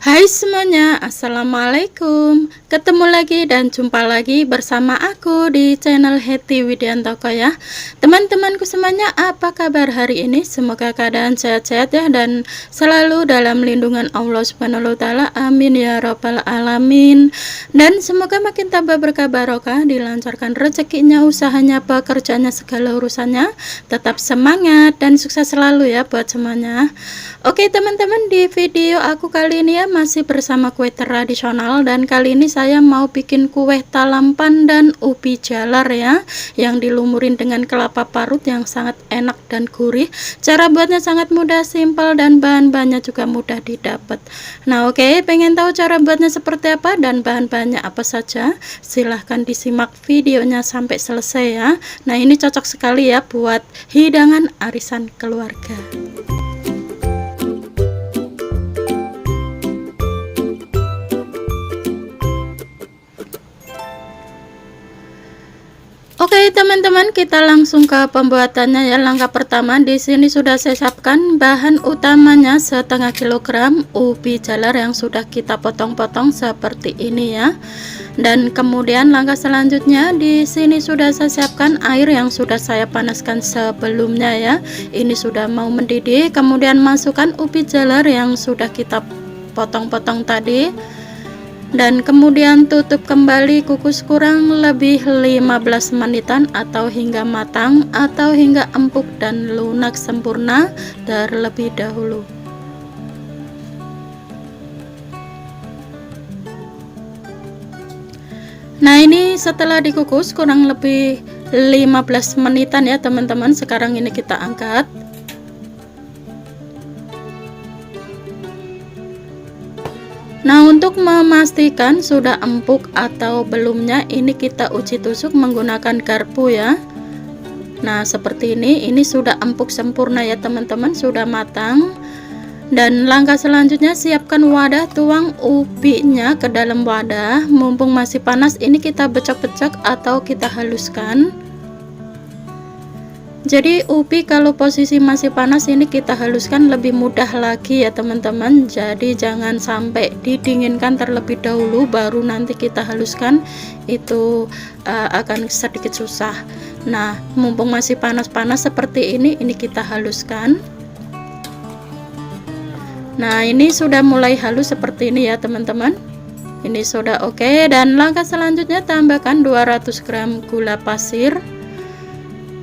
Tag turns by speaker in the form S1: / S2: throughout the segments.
S1: Hai semuanya, assalamualaikum. Ketemu lagi dan jumpa lagi bersama aku di channel Hetty Widiantoko ya. Teman-temanku semuanya, apa kabar hari ini? Semoga keadaan sehat-sehat ya dan selalu dalam lindungan Allah Subhanahu wa taala. Amin ya rabbal alamin. Dan semoga makin tambah berkah barokah, dilancarkan rezekinya, usahanya, pekerjaannya, segala urusannya. Tetap semangat dan sukses selalu ya buat semuanya. Oke teman-teman, di video aku kali ini ya masih bersama kue tradisional, dan kali ini saya mau bikin kue talam pandan ubi jalar ya, yang dilumurin dengan kelapa parut yang sangat enak dan gurih. Cara buatnya sangat mudah, simpel, dan bahan-bahannya juga mudah didapat. Nah oke, pengen tahu cara buatnya seperti apa dan bahan-bahannya apa saja? Silahkan disimak videonya sampai selesai ya. Nah ini cocok sekali ya buat hidangan arisan keluarga. Oke teman-teman, kita langsung ke pembuatannya ya. Langkah pertama, di sini sudah saya siapkan bahan utamanya setengah kilogram ubi jalar yang sudah kita potong-potong seperti ini ya. Dan kemudian langkah selanjutnya, di sini sudah saya siapkan air yang sudah saya panaskan sebelumnya ya. Ini sudah mau mendidih. Kemudian masukkan ubi jalar yang sudah kita potong-potong tadi. Dan kemudian tutup kembali, kukus kurang lebih 15 menitan atau hingga matang atau hingga empuk dan lunak sempurna terlebih dahulu. Nah ini setelah dikukus kurang lebih 15 menitan ya teman-teman. Sekarang ini kita angkat. Nah untuk memastikan sudah empuk atau belumnya, ini kita uji tusuk menggunakan garpu ya. Nah seperti ini sudah empuk sempurna ya teman-teman, sudah matang. Dan langkah selanjutnya, siapkan wadah, tuang ubinya ke dalam wadah. Mumpung masih panas, ini kita becek-becek atau kita haluskan. Jadi ubi kalau posisi masih panas ini kita haluskan lebih mudah lagi ya teman-teman. Jadi jangan sampai didinginkan terlebih dahulu baru nanti kita haluskan, itu akan sedikit susah. Nah mumpung masih panas-panas seperti ini kita haluskan. Nah ini sudah mulai halus seperti ini ya teman-teman. Ini sudah oke. Dan langkah selanjutnya, tambahkan 200 gram gula pasir,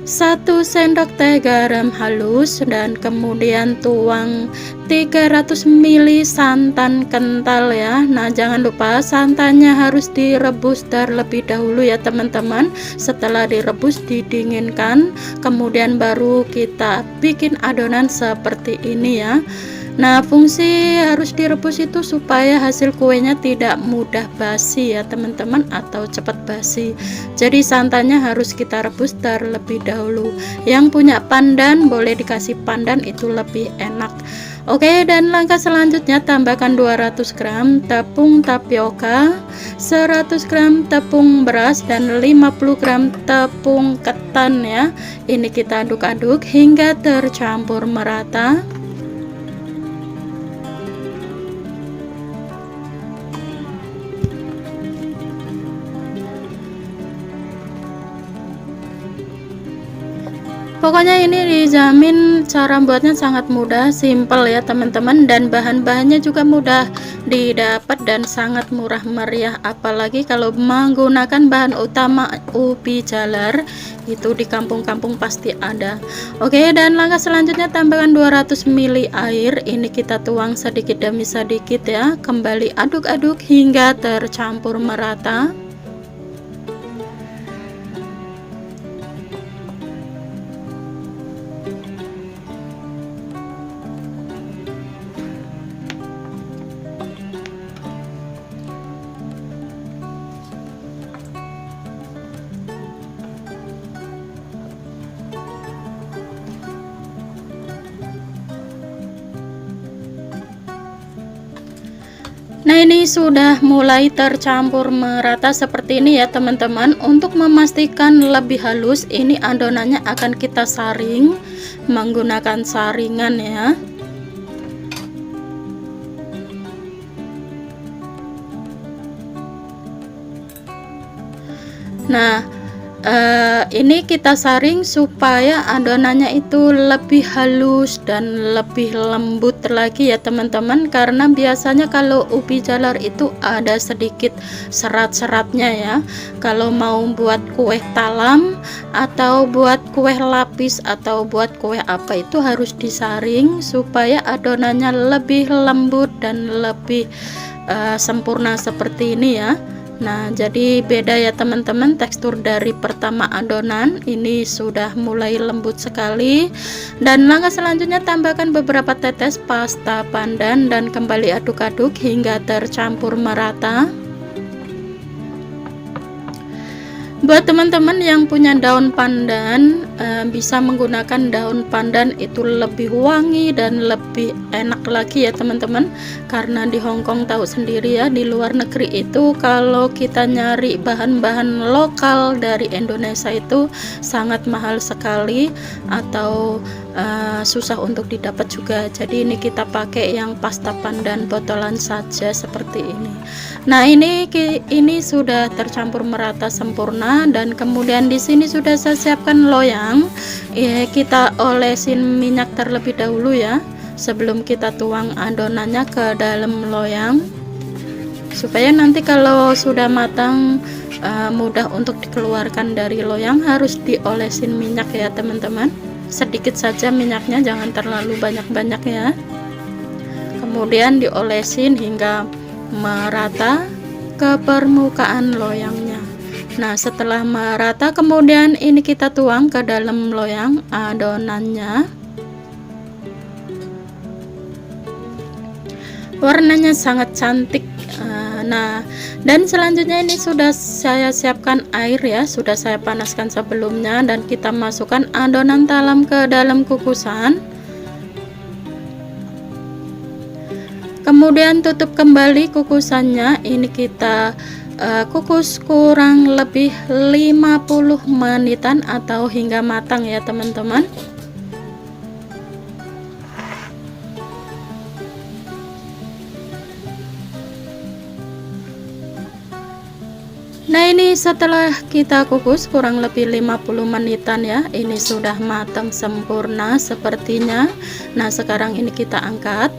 S1: 1 sendok teh garam halus, dan kemudian tuang 300 ml santan kental ya. Nah jangan lupa santannya harus direbus terlebih dahulu ya teman-teman. Setelah direbus didinginkan, kemudian baru kita bikin adonan seperti ini ya. Nah fungsi harus direbus itu supaya hasil kuenya tidak mudah basi ya teman-teman, atau cepat basi. Jadi santannya harus kita rebus terlebih dahulu. Yang punya pandan boleh dikasih pandan, itu lebih enak. Oke, dan langkah selanjutnya, tambahkan 200 gram tepung tapioka, 100 gram tepung beras, dan 50 gram tepung ketan ya. Ini kita aduk-aduk hingga tercampur merata. Pokoknya ini dijamin cara buatnya sangat mudah, simple ya teman-teman, dan bahan-bahannya juga mudah didapat dan sangat murah meriah, apalagi kalau menggunakan bahan utama ubi jalar, itu di kampung-kampung pasti ada. Oke, dan langkah selanjutnya, tambahkan 200 ml air, ini kita tuang sedikit demi sedikit ya, kembali aduk-aduk hingga tercampur merata. Nah ini sudah mulai tercampur merata seperti ini ya teman-teman. Untuk memastikan lebih halus, ini adonannya akan kita saring menggunakan saringan ya. Nah, ini kita saring supaya adonannya itu lebih halus dan lebih lembut lagi ya teman-teman, karena biasanya kalau ubi jalar itu ada sedikit serat-seratnya ya. Kalau mau buat kue talam atau buat kue lapis atau buat kue apa itu harus disaring supaya adonannya lebih lembut dan lebih sempurna seperti ini ya. Nah, jadi beda ya teman-teman, tekstur dari pertama adonan ini sudah mulai lembut sekali. Dan langkah selanjutnya, tambahkan beberapa tetes pasta pandan dan kembali aduk-aduk hingga tercampur merata. Buat teman-teman yang punya daun pandan, bisa menggunakan daun pandan, itu lebih wangi dan lebih enak lagi ya teman-teman. Karena di Hongkong tahu sendiri ya, di luar negeri itu kalau kita nyari bahan-bahan lokal dari Indonesia itu sangat mahal sekali atau susah untuk didapat juga. Jadi ini kita pakai yang pasta pandan botolan saja seperti ini. Nah, ini sudah tercampur merata sempurna, dan kemudian di sini sudah saya siapkan loyang. Kita olesin minyak terlebih dahulu ya sebelum kita tuang adonannya ke dalam loyang, supaya nanti kalau sudah matang mudah untuk dikeluarkan dari loyang. Harus diolesin minyak ya teman-teman, sedikit saja minyaknya, jangan terlalu banyak-banyak ya. Kemudian diolesin hingga merata ke permukaan loyangnya. Nah, setelah merata kemudian ini kita tuang ke dalam loyang adonannya. Warnanya sangat cantik. Nah, dan selanjutnya ini sudah saya siapkan air ya, sudah saya panaskan sebelumnya, dan kita masukkan adonan talam ke dalam kukusan. Kemudian tutup kembali kukusannya. Ini kita kukus kurang lebih 50 menitan atau hingga matang ya teman-teman. Nah, ini setelah kita kukus kurang lebih 50 menitan ya, ini sudah matang sempurna sepertinya. Nah, sekarang ini kita angkat.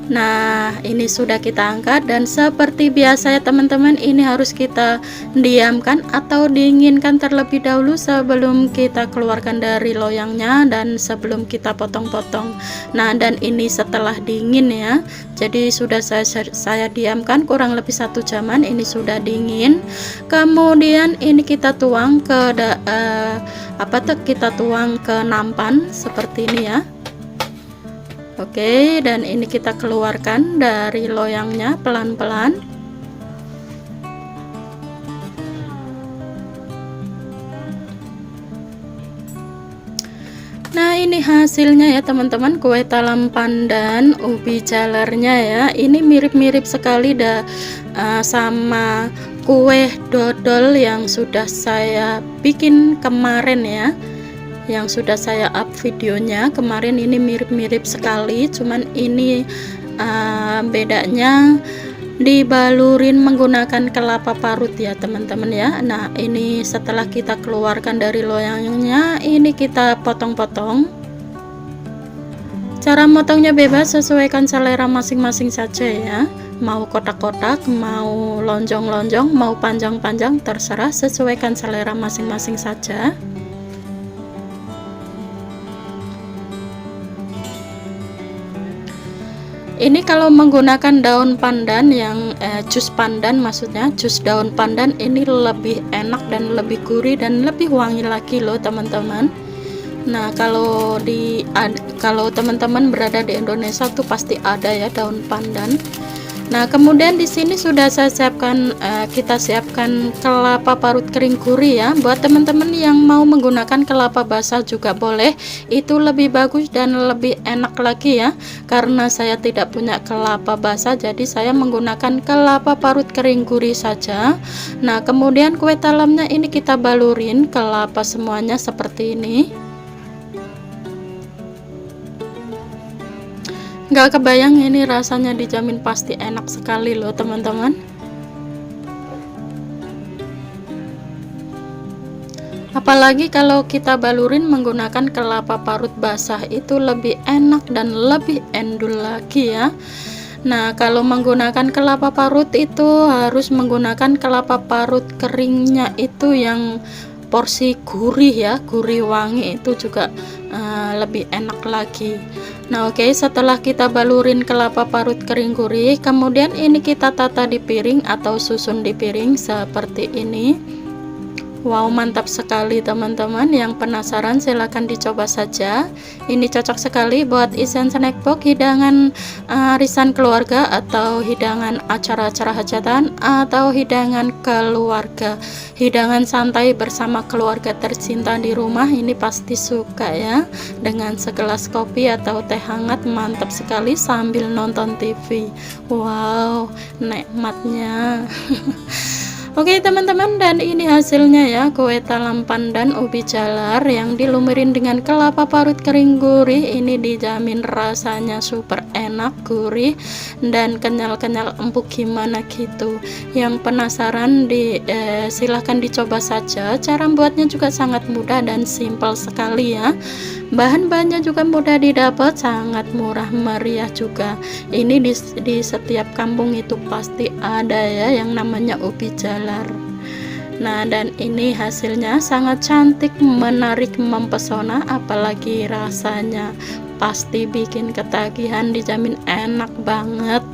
S1: Nah, ini sudah kita angkat, dan seperti biasa ya teman-teman, ini harus kita diamkan atau dinginkan terlebih dahulu sebelum kita keluarkan dari loyangnya dan sebelum kita potong-potong. Nah, dan ini setelah dingin ya, jadi sudah saya diamkan kurang lebih 1 jaman. Ini sudah dingin. Kemudian ini kita tuang ke kita tuang ke nampan seperti ini ya. Oke, dan ini kita keluarkan dari loyangnya pelan-pelan. Nah, ini hasilnya ya teman-teman, kue talam pandan ubi jalarnya ya. Ini mirip-mirip sekali sama kue dodol yang sudah saya bikin kemarin ya, yang sudah saya up videonya kemarin. Ini mirip-mirip sekali, cuman ini bedanya dibalurin menggunakan kelapa parut ya teman-teman ya. Nah, ini setelah kita keluarkan dari loyangnya, ini kita potong-potong. Cara motongnya bebas, sesuaikan selera masing-masing saja ya. Mau kotak-kotak, mau lonjong-lonjong, mau panjang-panjang, terserah, sesuaikan selera masing-masing saja. Ini kalau menggunakan daun pandan yang jus pandan, maksudnya jus daun pandan, ini lebih enak dan lebih gurih dan lebih wangi lagi loh teman-teman. Nah, kalau teman-teman berada di Indonesia tuh pasti ada ya daun pandan. Nah, kemudian di sini sudah saya siapkan, kita siapkan kelapa parut kering gurih ya. Buat teman-teman yang mau menggunakan kelapa basah juga boleh, itu lebih bagus dan lebih enak lagi ya. Karena saya tidak punya kelapa basah, jadi saya menggunakan kelapa parut kering gurih saja. Nah, kemudian kue talamnya ini kita balurin kelapa semuanya seperti ini. Nggak kebayang, ini rasanya dijamin pasti enak sekali loh teman-teman. Apalagi kalau kita balurin menggunakan kelapa parut basah, itu lebih enak dan lebih endul lagi ya. Nah, kalau menggunakan kelapa parut itu harus menggunakan kelapa parut keringnya itu yang porsi gurih ya, gurih wangi, itu juga lebih enak lagi. Nah, oke, setelah kita balurin kelapa parut kering gurih, kemudian ini kita tata di piring atau susun di piring seperti ini. Wow, mantap sekali teman-teman. Yang penasaran silahkan dicoba saja. Ini cocok sekali buat isian snack box, hidangan arisan keluarga, atau hidangan acara-acara hajatan, atau hidangan keluarga, hidangan santai bersama keluarga tercinta di rumah. Ini pasti suka ya, dengan segelas kopi atau teh hangat, mantap sekali sambil nonton TV. Wow, nikmatnya. Oke teman-teman, dan ini hasilnya ya, kue talam pandan ubi jalar yang dilumerin dengan kelapa parut kering gurih. Ini dijamin rasanya super enak, gurih, dan kenyal-kenyal empuk gimana gitu. Yang penasaran silahkan dicoba saja. Cara buatnya juga sangat mudah dan simpel sekali ya. Bahan-bahannya juga mudah didapat, sangat murah meriah juga. Ini di setiap kampung itu pasti ada ya yang namanya ubi jalar. Nah, dan ini hasilnya sangat cantik, menarik, mempesona, apalagi rasanya pasti bikin ketagihan, dijamin enak banget.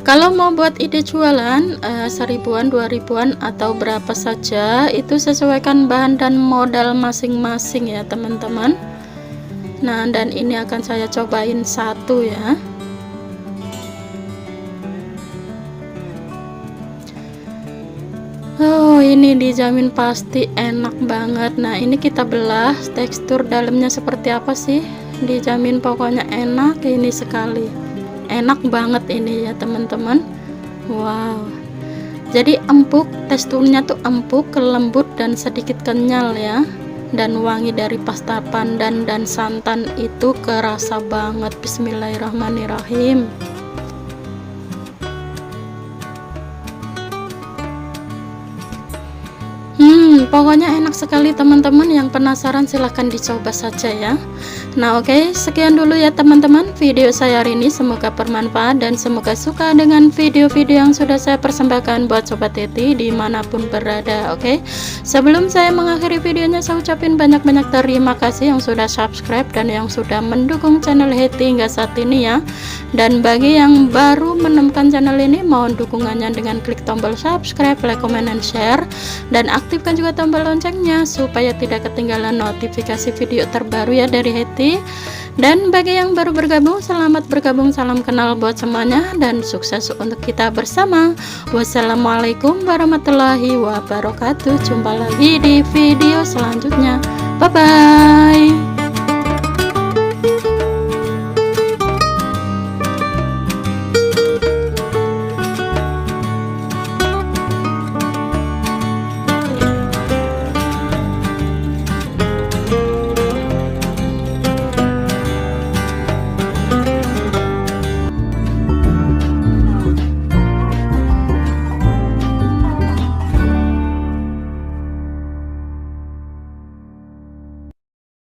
S1: Kalau mau buat ide jualan 1000-an, 2000-an, atau berapa saja, itu sesuaikan bahan dan modal masing-masing ya teman-teman. Nah, dan ini akan saya cobain satu ya. Oh, ini dijamin pasti enak banget. Nah, ini kita belah, tekstur dalamnya seperti apa sih, dijamin pokoknya enak ini sekali. Enak banget ini ya teman-teman. Wow, jadi empuk, teksturnya tuh empuk, lembut, dan sedikit kenyal ya. Dan wangi dari pasta pandan dan santan itu kerasa banget. Bismillahirrahmanirrahim. Pokoknya enak sekali teman-teman. Yang penasaran silahkan dicoba saja ya. Nah, oke, sekian dulu ya teman-teman video saya hari ini. Semoga bermanfaat dan semoga suka dengan video-video yang sudah saya persembahkan buat Sobat Hetty dimanapun berada. Oke, sebelum saya mengakhiri videonya, saya ucapin banyak-banyak terima kasih yang sudah subscribe dan yang sudah mendukung channel Hetty hingga saat ini ya. Dan bagi yang baru menemukan channel ini, mohon dukungannya dengan klik tombol subscribe, like, comment, dan share, dan aktifkan juga tombol loncengnya supaya tidak ketinggalan notifikasi video terbaru ya dari Hetty. Dan bagi yang baru bergabung, selamat bergabung, salam kenal buat semuanya, dan sukses untuk kita bersama. Wassalamualaikum warahmatullahi wabarakatuh. Jumpa lagi di video selanjutnya. Bye bye.